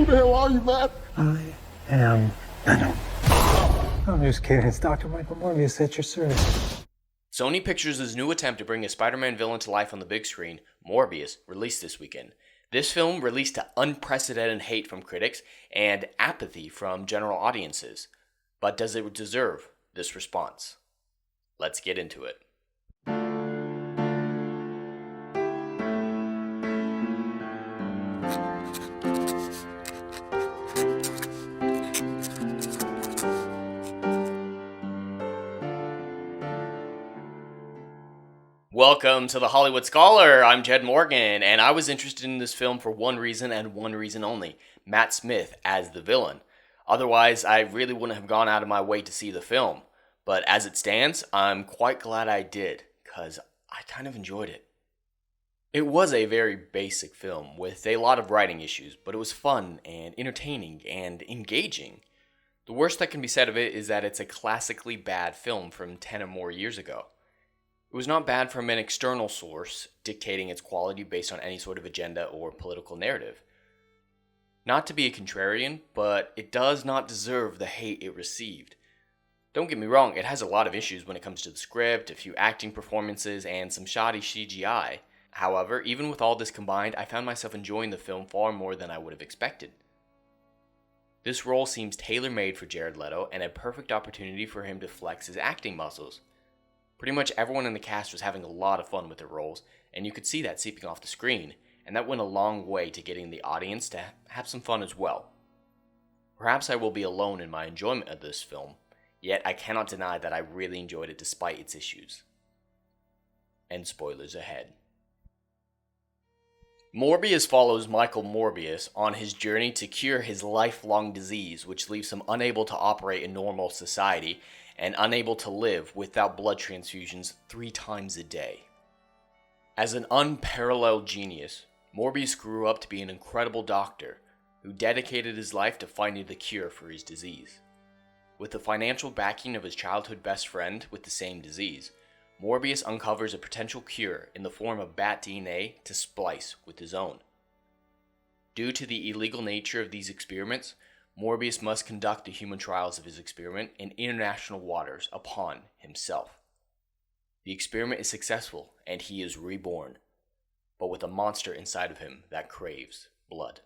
Who the hell are you, man? I am Venom. I'm just kidding. It's Dr. Michael Morbius at your service. Sony Pictures' new attempt to bring a Spider-Man villain to life on the big screen, Morbius, released this weekend. This film released to unprecedented hate from critics and apathy from general audiences. But does it deserve this response? Let's get into it. Welcome to the Hollywood Scholar. I'm Jed Morgan, and I was interested in this film for one reason and one reason only: Matt Smith as the villain. Otherwise, I really wouldn't have gone out of my way to see the film. But as it stands, I'm quite glad I did, because I kind of enjoyed it. It was a very basic film with a lot of writing issues, but it was fun and entertaining and engaging. The worst that can be said of it is that it's a classically bad film from 10 or more years ago. It was not bad from an external source dictating its quality based on any sort of agenda or political narrative. Not to be a contrarian, but it does not deserve the hate it received. Don't get me wrong, it has a lot of issues when it comes to the script, a few acting performances, and some shoddy CGI. However, even with all this combined, I found myself enjoying the film far more than I would have expected. This role seems tailor-made for Jared Leto and a perfect opportunity for him to flex his acting muscles. Pretty much everyone in the cast was having a lot of fun with their roles, and you could see that seeping off the screen, and that went a long way to getting the audience to have some fun as well. Perhaps I will be alone in my enjoyment of this film, yet I cannot deny that I really enjoyed it despite its issues. And spoilers ahead. Morbius follows Michael Morbius on his journey to cure his lifelong disease, which leaves him unable to operate in normal society and unable to live without blood transfusions 3 times a day. As an unparalleled genius, Morbius grew up to be an incredible doctor who dedicated his life to finding the cure for his disease. With the financial backing of his childhood best friend with the same disease, Morbius uncovers a potential cure in the form of bat DNA to splice with his own. Due to the illegal nature of these experiments, Morbius must conduct the human trials of his experiment in international waters upon himself. The experiment is successful, and he is reborn, but with a monster inside of him that craves blood.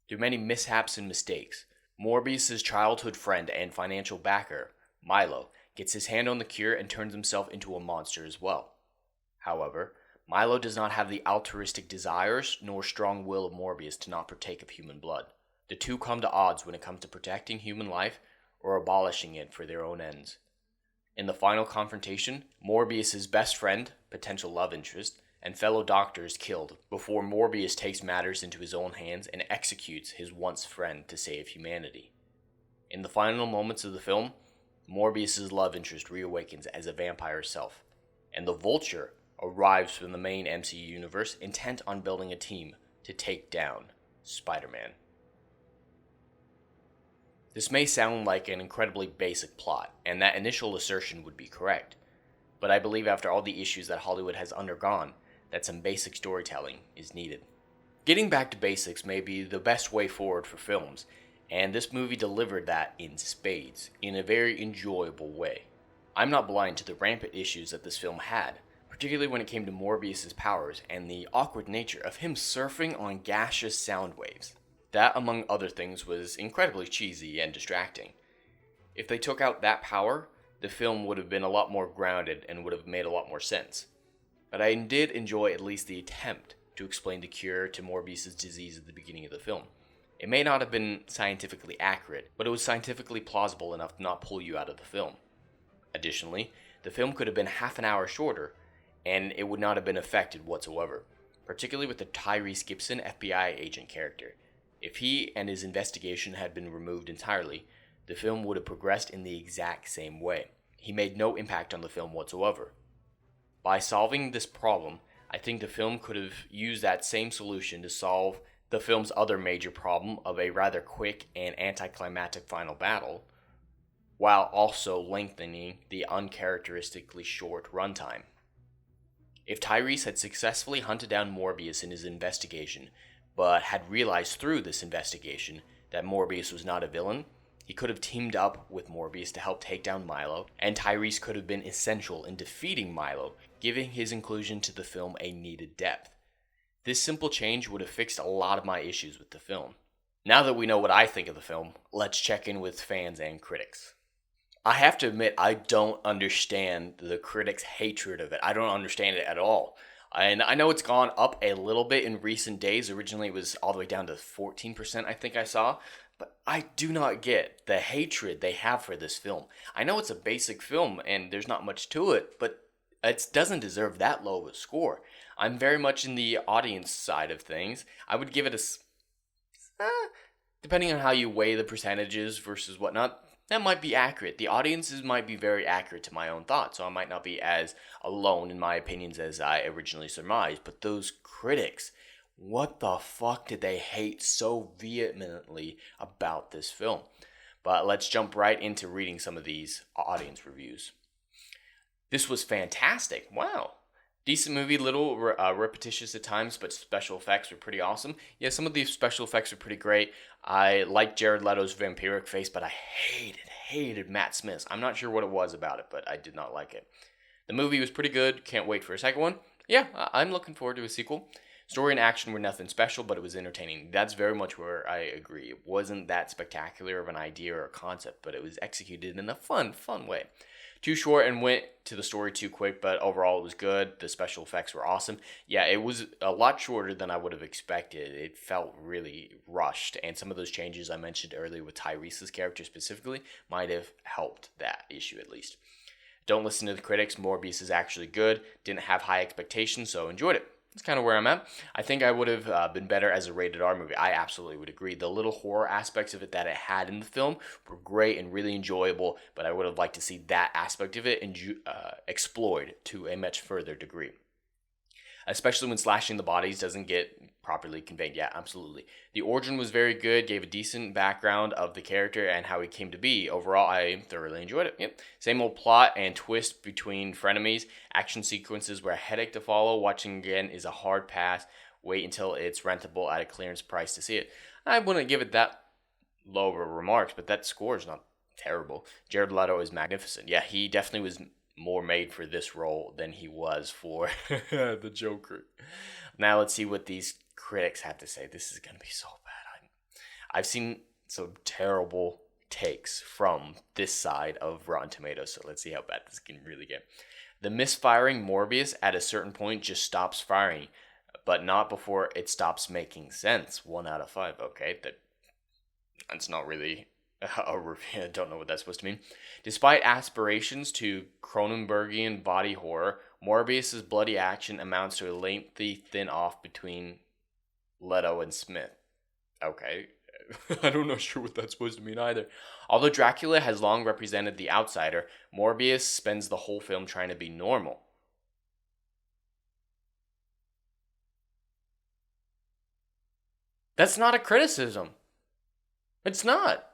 Through many mishaps and mistakes, Morbius' childhood friend and financial backer, Milo, gets his hand on the cure and turns himself into a monster as well. However, Milo does not have the altruistic desires nor strong will of Morbius to not partake of human blood. The two come to odds when it comes to protecting human life or abolishing it for their own ends. In the final confrontation, Morbius' best friend, potential love interest, and fellow doctor is killed before Morbius takes matters into his own hands and executes his once friend to save humanity. In the final moments of the film, Morbius' love interest reawakens as a vampire self, and the Vulture arrives from the main MCU universe intent on building a team to take down Spider-Man. This may sound like an incredibly basic plot, and that initial assertion would be correct, but I believe after all the issues that Hollywood has undergone, that some basic storytelling is needed. Getting back to basics may be the best way forward for films, and this movie delivered that in spades, in a very enjoyable way. I'm not blind to the rampant issues that this film had, particularly when it came to Morbius' powers and the awkward nature of him surfing on gaseous sound waves. That, among other things, was incredibly cheesy and distracting. If they took out that power, the film would have been a lot more grounded and would have made a lot more sense. But I did enjoy at least the attempt to explain the cure to Morbius' disease at the beginning of the film. It may not have been scientifically accurate, but it was scientifically plausible enough to not pull you out of the film. Additionally, the film could have been half an hour shorter, and it would not have been affected whatsoever, particularly with the Tyrese Gibson FBI agent character. If he and his investigation had been removed entirely, the film would have progressed in the exact same way. He made no impact on the film whatsoever. By solving this problem, I think the film could have used that same solution to solve the film's other major problem of a rather quick and anticlimactic final battle, while also lengthening the uncharacteristically short runtime. If Tyrese had successfully hunted down Morbius in his investigation, but had realized through this investigation that Morbius was not a villain. He could have teamed up with Morbius to help take down Milo, and Tyrese could have been essential in defeating Milo, giving his inclusion to the film a needed depth. This simple change would have fixed a lot of my issues with the film. Now that we know what I think of the film, let's check in with fans and critics. I have to admit, I don't understand the critics' hatred of it. I don't understand it at all. And I know it's gone up a little bit in recent days. Originally, it was all the way down to 14%, I think I saw. But I do not get the hatred they have for this film. I know it's a basic film and there's not much to it, but it doesn't deserve that low of a score. I'm very much in the audience side of things. I would give it depending on how you weigh the percentages versus whatnot, that might be accurate. The audiences might be very accurate to my own thoughts, so I might not be as alone in my opinions as I originally surmised. But those critics, what the fuck did they hate so vehemently about this film? But let's jump right into reading some of these audience reviews. This was fantastic. Wow. Decent movie, little repetitious at times, but special effects were pretty awesome. Yeah, some of these special effects are pretty great. I like Jared Leto's vampiric face, but I hated Matt Smith's. I'm not sure what it was about it, but I did not like it. The movie was pretty good. Can't wait for a second one. Yeah, I'm looking forward to a sequel. Story and action were nothing special, but it was entertaining. That's very much where I agree. It wasn't that spectacular of an idea or a concept, but it was executed in a fun way. Too short and went to the story too quick, but overall it was good. The special effects were awesome. Yeah, it was a lot shorter than I would have expected. It felt really rushed, and some of those changes I mentioned earlier with Tyrese's character specifically might have helped that issue at least. Don't listen to the critics. Morbius is actually good. Didn't have high expectations, so enjoyed it. That's kind of where I'm at. I think I would have been better as a rated R movie. I absolutely would agree. The little horror aspects of it that it had in the film were great and really enjoyable, but I would have liked to see that aspect of it explored to a much further degree. Especially when slashing the bodies doesn't get properly conveyed. Yeah, absolutely. The origin was very good, gave a decent background of the character and how he came to be. Overall, I thoroughly enjoyed it. Yep. Same old plot and twist between frenemies. Action sequences were a headache to follow. Watching again is a hard pass. Wait until it's rentable at a clearance price to see it. I wouldn't give it that low of remarks, but that score is not terrible. Jared Leto is magnificent. Yeah, he definitely was more made for this role than he was for the Joker. Now let's see what these critics have to say. This is going to be so bad. I've seen some terrible takes from this side of Rotten Tomatoes, so let's see how bad this can really get. The misfiring Morbius at a certain point just stops firing, but not before it stops making sense. 1 out of 5. Okay, that's not really a review. I don't know what that's supposed to mean. Despite aspirations to Cronenbergian body horror, Morbius's bloody action amounts to a lengthy thin-off between Leto and Smith. Okay, I don't know sure what that's supposed to mean either. Although Dracula has long represented the outsider, Morbius spends the whole film trying to be normal. That's not a criticism. It's not.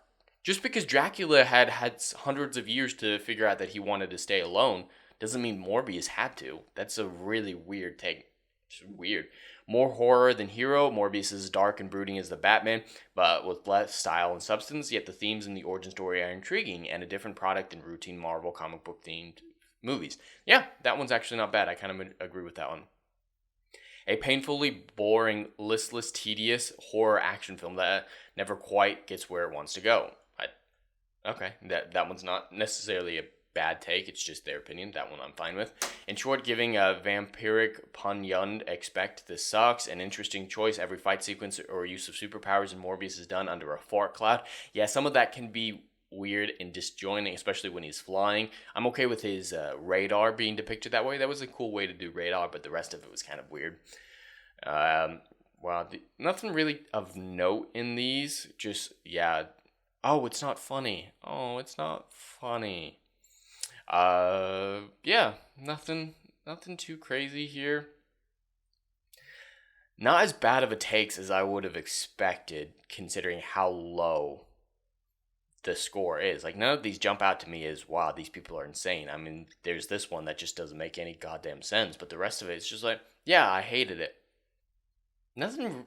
Just because Dracula had hundreds of years to figure out that he wanted to stay alone doesn't mean Morbius had to. That's a really weird take. It's weird. More horror than hero, Morbius is dark and brooding as the Batman, but with less style and substance, yet the themes in the origin story are intriguing and a different product than routine Marvel comic book themed movies. Yeah, that one's actually not bad. I kind of agree with that one. A painfully boring, listless, tedious horror action film that never quite gets where it wants to go. Okay, that one's not necessarily a bad take, it's just their opinion. That one I'm fine with. In short, giving a vampiric pun yund expect this sucks. An interesting choice. Every fight sequence or use of superpowers in Morbius is done under a fart cloud. Yeah, some of that can be weird and disjointing, especially when he's flying. I'm okay with his radar being depicted that way. That was a cool way to do radar, but the rest of it was kind of weird. Nothing really of note in these. Just, yeah. Oh, it's not funny. Yeah, nothing too crazy here. Not as bad of a takes as I would have expected, considering how low the score is. Like, none of these jump out to me as, wow, these people are insane. I mean, there's this one that just doesn't make any goddamn sense, but the rest of it is just like, yeah, I hated it. Nothing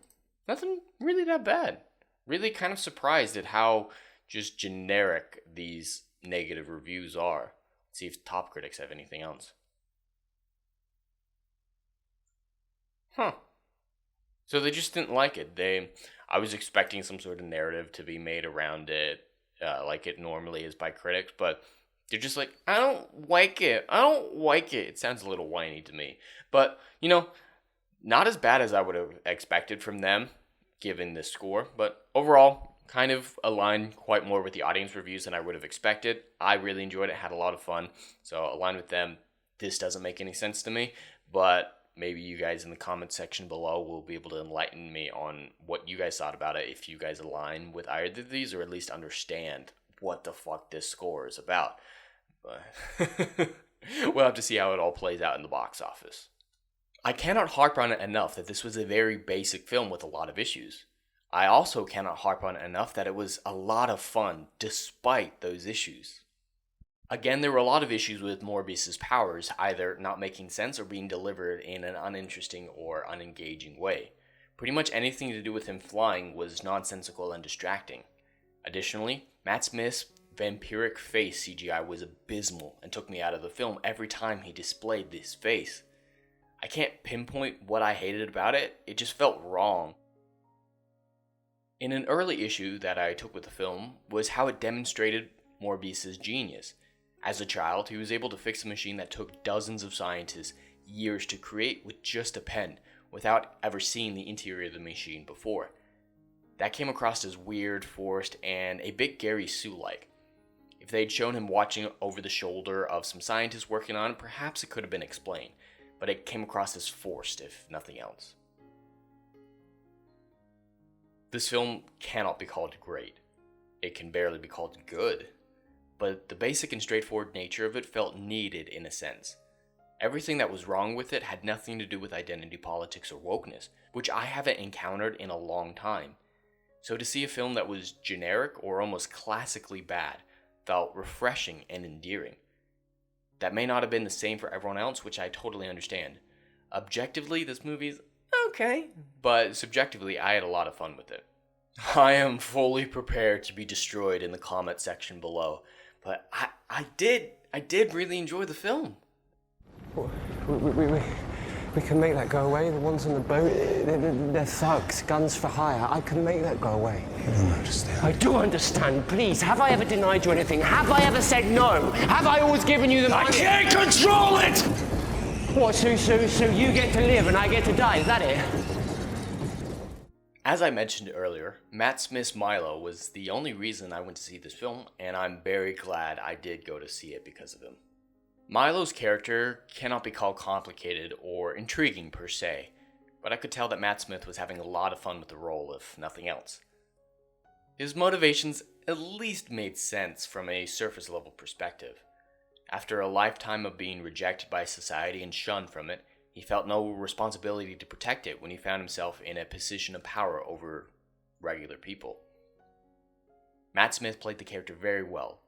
nothing really that bad. Really kind of surprised at how just generic these negative reviews are. Let's see if top critics have anything else. Huh. So they just didn't like it. I was expecting some sort of narrative to be made around it, like it normally is by critics, but they're just like, I don't like it. I don't like it. It sounds a little whiny to me. But, not as bad as I would have expected from them, given this score. But overall, kind of aligned quite more with the audience reviews than I would have expected. I really enjoyed it, had a lot of fun. So aligned with them. This doesn't make any sense to me, but maybe you guys in the comment section below will be able to enlighten me on what you guys thought about it, if you guys align with either of these, or at least understand what the fuck this score is about. But we'll have to see how it all plays out in the box office. I cannot harp on it enough that this was a very basic film with a lot of issues. I also cannot harp on it enough that it was a lot of fun despite those issues. Again, there were a lot of issues with Morbius's powers either not making sense or being delivered in an uninteresting or unengaging way. Pretty much anything to do with him flying was nonsensical and distracting. Additionally, Matt Smith's vampiric face CGI was abysmal and took me out of the film every time he displayed this face. I can't pinpoint what I hated about it, it just felt wrong. In an early issue that I took with the film was how it demonstrated Morbius's genius. As a child, he was able to fix a machine that took dozens of scientists years to create with just a pen, without ever seeing the interior of the machine before. That came across as weird, forced, and a bit Gary Sue-like. If they'd shown him watching over the shoulder of some scientists working on it, perhaps it could have been explained, but it came across as forced, if nothing else. This film cannot be called great. It can barely be called good. But the basic and straightforward nature of it felt needed in a sense. Everything that was wrong with it had nothing to do with identity politics or wokeness, which I haven't encountered in a long time. So to see a film that was generic or almost classically bad felt refreshing and endearing. That may not have been the same for everyone else, which I totally understand. Objectively, this movie's okay, but subjectively, I had a lot of fun with it. I am fully prepared to be destroyed in the comment section below. But I did really enjoy the film. We can make that go away. The ones on the boat, they're thugs, guns for hire. I can make that go away. You don't understand. I do understand. Please, have I ever denied you anything? Have I ever said no? Have I always given you the money? I can't control it! What, so you get to live and I get to die, is that it? As I mentioned earlier, Matt Smith's Milo was the only reason I went to see this film, and I'm very glad I did go to see it because of him. Milo's character cannot be called complicated or intriguing per se, but I could tell that Matt Smith was having a lot of fun with the role, if nothing else. His motivations at least made sense from a surface level perspective. After a lifetime of being rejected by society and shunned from it, he felt no responsibility to protect it when he found himself in a position of power over regular people. Matt Smith played the character very well.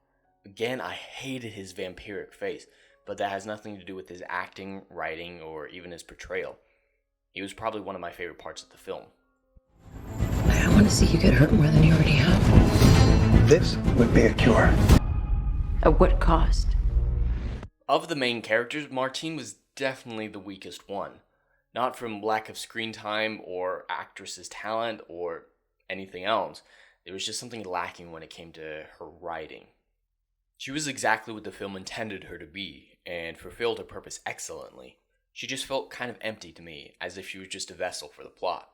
Again, I hated his vampiric face, but that has nothing to do with his acting, writing, or even his portrayal. He was probably one of my favorite parts of the film. I don't want to see you get hurt more than you already have. This would be a cure. At what cost? Of the main characters, Martine was definitely the weakest one. Not from lack of screen time or actress's talent or anything else. There was just something lacking when it came to her writing. She was exactly what the film intended her to be and fulfilled her purpose excellently. She just felt kind of empty to me, as if she was just a vessel for the plot.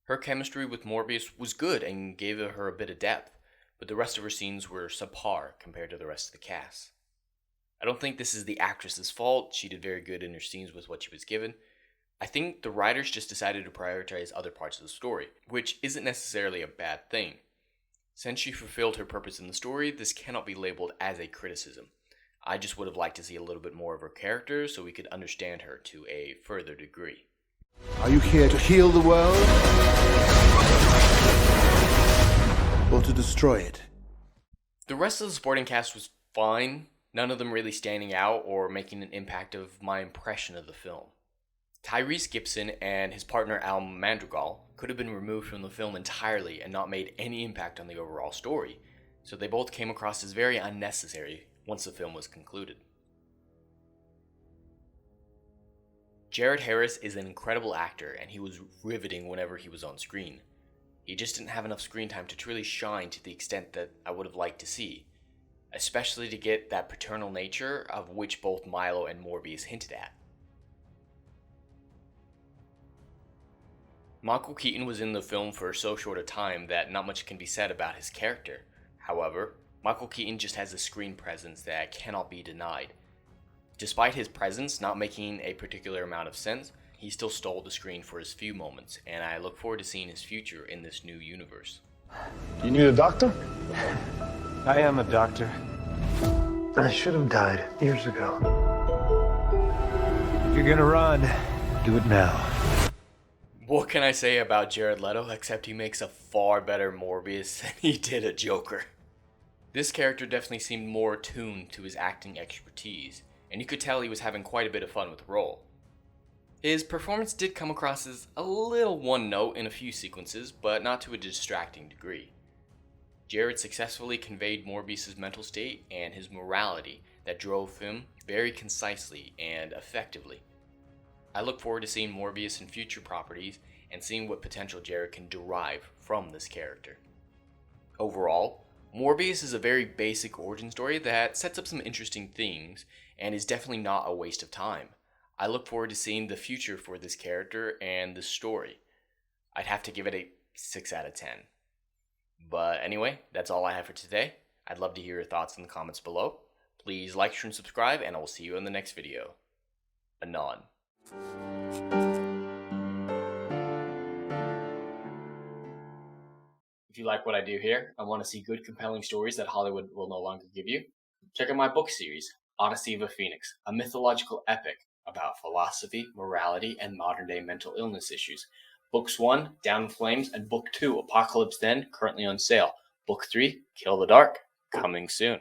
Her chemistry with Morbius was good and gave her a bit of depth, but the rest of her scenes were subpar compared to the rest of the cast. I don't think this is the actress's fault. She did very good in her scenes with what she was given. I think the writers just decided to prioritize other parts of the story, which isn't necessarily a bad thing. Since she fulfilled her purpose in the story, this cannot be labeled as a criticism. I just would have liked to see a little bit more of her character so we could understand her to a further degree. Are you here to heal the world? Or to destroy it? The rest of the supporting cast was fine, none of them really standing out or making an impact of my impression of the film. Tyrese Gibson and his partner Al Madrigal could have been removed from the film entirely and not made any impact on the overall story, so they both came across as very unnecessary once the film was concluded. Jared Harris is an incredible actor, and he was riveting whenever he was on screen. He just didn't have enough screen time to truly shine to the extent that I would have liked to see, especially to get that paternal nature of which both Milo and Morbius hinted at. Michael Keaton was in the film for so short a time that not much can be said about his character. However, Michael Keaton just has a screen presence that cannot be denied. Despite his presence not making a particular amount of sense, he still stole the screen for his few moments, and I look forward to seeing his future in this new universe. You need a doctor? I am a doctor. I should have died years ago. If you're gonna run, do it now. What can I say about Jared Leto except he makes a far better Morbius than he did a Joker? This character definitely seemed more attuned to his acting expertise, and you could tell he was having quite a bit of fun with the role. His performance did come across as a little one note in a few sequences, but not to a distracting degree. Jared successfully conveyed Morbius' mental state and his morality that drove him very concisely and effectively. I look forward to seeing Morbius in future properties and seeing what potential Jared can derive from this character. Overall, Morbius is a very basic origin story that sets up some interesting things and is definitely not a waste of time. I look forward to seeing the future for this character and the story. I'd have to give it a 6 out of 10. But anyway, that's all I have for today. I'd love to hear your thoughts in the comments below. Please like, share, and subscribe, and I will see you in the next video. Anon. If you like what I do here and want to see good, compelling stories that Hollywood will no longer give you, check out my book series, Odyssey of a Phoenix, a mythological epic about philosophy, morality, and modern-day mental illness issues. Books 1, Down in Flames, and Book 2, Apocalypse Then, currently on sale. Book 3, Kill the Dark, coming soon.